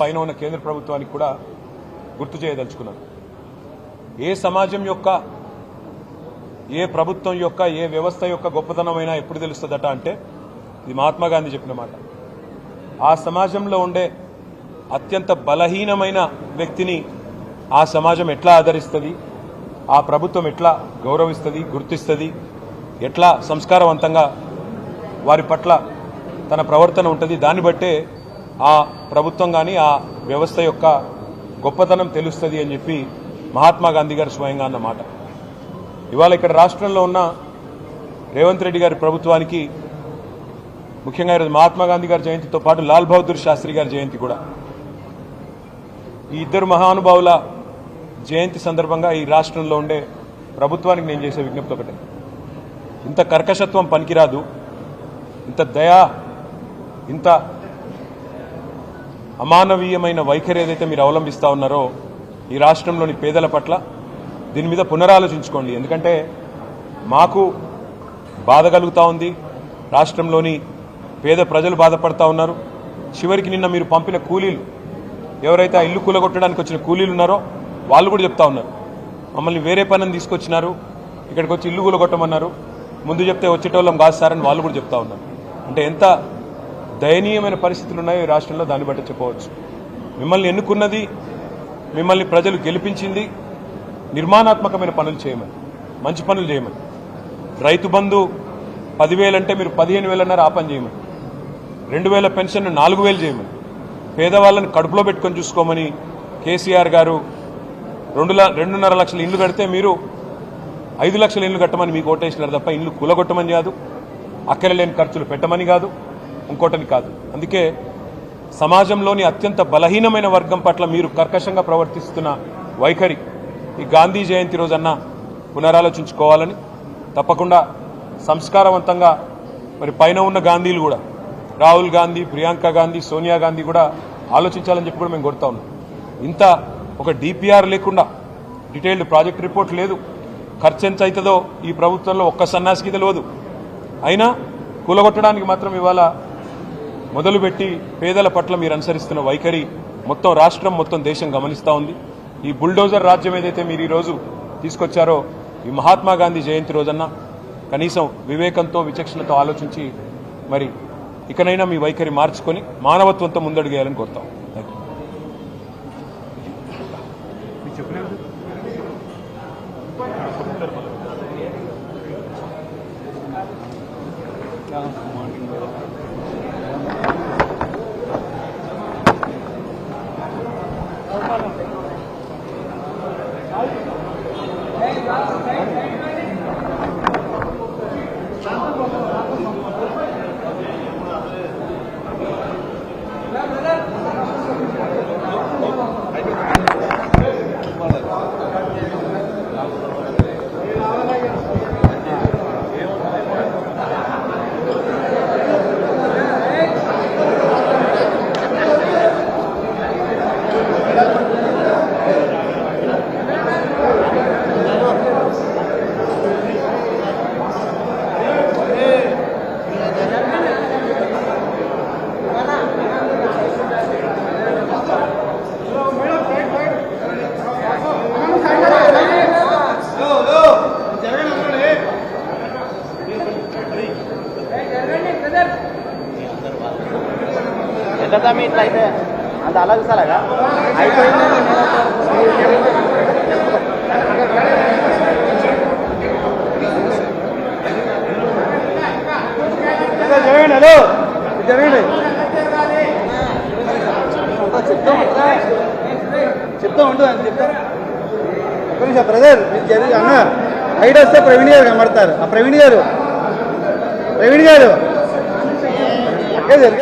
పైన ఉన్న కేంద్ర ప్రభుత్వానికి కూడా గుర్తు చేయదలుచుకున్నాను. ఏ సమాజం యొక్క, ఏ ప్రభుత్వం యొక్క, ఏ వ్యవస్థ యొక్క గొప్పతనమైనా ఎప్పుడు తెలుస్తుందట అంటే ఇది మహాత్మా గాంధీ చెప్పిన మాట. ఆ సమాజంలో ఉండే అత్యంత బలహీనమైన వ్యక్తిని ఆ సమాజం ఎట్లా ఆదరిస్తుంది, ఆ ప్రభుత్వం ఎట్లా గౌరవిస్తుంది, గుర్తిస్తుంది, ఎట్లా సంస్కారవంతంగా వారి పట్ల తన ప్రవర్తన ఉంటుంది, దాన్ని బట్టే ఆ ప్రభుత్వం కానీ ఆ వ్యవస్థ యొక్క గొప్పతనం తెలుస్తుంది అని చెప్పి మహాత్మా గాంధీ గారు స్వయంగా అన్నమాట. ఇవాళ ఇక్కడ రాష్ట్రంలో ఉన్న రేవంత్ రెడ్డి గారి ప్రభుత్వానికి ముఖ్యంగా ఈరోజు మహాత్మా గాంధీ గారి జయంతితో పాటు లాల్ బహదూర్ శాస్త్రి గారి జయంతి కూడా. ఈ ఇద్దరు మహానుభావుల జయంతి సందర్భంగా ఈ రాష్ట్రంలో ఉండే ప్రభుత్వానికి నేను చేసే విజ్ఞప్తి ఒకటే, ఇంత కర్కశత్వం పనికిరాదు, ఇంత దయా, ఇంత అమానవీయమైన వైఖరి ఏదైతే మీరు అవలంబిస్తూ ఉన్నారో ఈ రాష్ట్రంలోని పేదల పట్ల, దీని మీద పునరాలోచించుకోండి. ఎందుకంటే మాకు బాధ కలుగుతూ ఉంది, రాష్ట్రంలోని పేద ప్రజలు బాధపడతా ఉన్నారు. చివరికి నిన్న మీరు పంపిన కూలీలు, ఎవరైతే ఆ ఇల్లు కూలగొట్టడానికి వచ్చిన కూలీలు ఉన్నారో వాళ్ళు కూడా చెప్తా ఉన్నారు, మమ్మల్ని వేరే పనిని తీసుకొచ్చినారు, ఇక్కడికి వచ్చి ఇల్లు కూలగొట్టమన్నారు, ముందు చెప్తే వచ్చేటోళ్ళం కాదు సార్ అని వాళ్ళు కూడా చెప్తా ఉన్నారు. అంటే ఎంత దయనీయమైన పరిస్థితులు ఉన్నాయో ఈ రాష్ట్రంలో దాన్ని బట్టి చెప్పవచ్చు. మిమ్మల్ని ఎన్నుకున్నది, మిమ్మల్ని ప్రజలు గెలిపించింది నిర్మాణాత్మకమైన పనులు చేయమని, మంచి పనులు చేయమని. రైతు బంధు 10,000 అంటే మీరు 15,000 ఆ పని చేయమని, 2,000 పెన్షన్ 4,000 చేయమని, పేదవాళ్ళని కడుపులో పెట్టుకొని చూసుకోమని కేసీఆర్ గారు 2.5 లక్షల ఇల్లు కడితే మీరు 5 లక్షల ఇల్లు కట్టమని మీకు ఓటేసినారు తప్ప ఇల్లు కూలగొట్టమని కాదు, అక్కరలేని ఖర్చులు పెట్టమని కాదు, ఇంకోటని కాదు. అందుకే సమాజంలోని అత్యంత బలహీనమైన వర్గం పట్ల మీరు కర్కశంగా ప్రవర్తిస్తున్న వైఖరి ఈ గాంధీ జయంతి రోజన్నా పునరాలోచించుకోవాలని, తప్పకుండా సంస్కారవంతంగా మరి పైన ఉన్న గాంధీలు కూడా, రాహుల్ గాంధీ, ప్రియాంక గాంధీ, సోనియా గాంధీ కూడా ఆలోచించాలని చెప్పి కూడా మేము కోరుతా ఉన్నాం. ఇంత ఒక డిపిఆర్ లేకుండా, డీటెయిల్డ్ ప్రాజెక్ట్ రిపోర్ట్ లేదు, ఖర్చు ఎంత అవుతుందో ఈ ప్రభుత్వంలో ఒక్క సన్నాసికి తెలియదు. అయినా కూలగొట్టడానికి మాత్రం ఇవాళ మొదలుపెట్టి పేదల పట్ల మీరు అనుసరిస్తున్న వైఖరి మొత్తం రాష్ట్రం, మొత్తం దేశం గమనిస్తూ ఉంది. ఈ బుల్డోజర్ రాజ్యం ఏదైతే మీరు ఈరోజు తీసుకొచ్చారో ఈ మహాత్మా గాంధీ జయంతి రోజన్నా కనీసం వివేకంతో, విచక్షణతో ఆలోచించి మరి ఇకనైనా మీ వైఖరి మార్చుకొని మానవత్వంతో ముందడుగేయాలని కోరుతాం. ఎంత మీ ఇట్లా అయితే అంత అలాగే సలాగా అయిపోయింది. జరగండి, హలో జరగండి, చెప్తా ఉంటుంది అని చెప్తా. ఒక్క నిమిషం బ్రదర్, మీరు జరిగి అన్న హైట్ వస్తే ప్రవీణ్ గారు కనబడతారు. ఆ ప్రవీణ్ గారు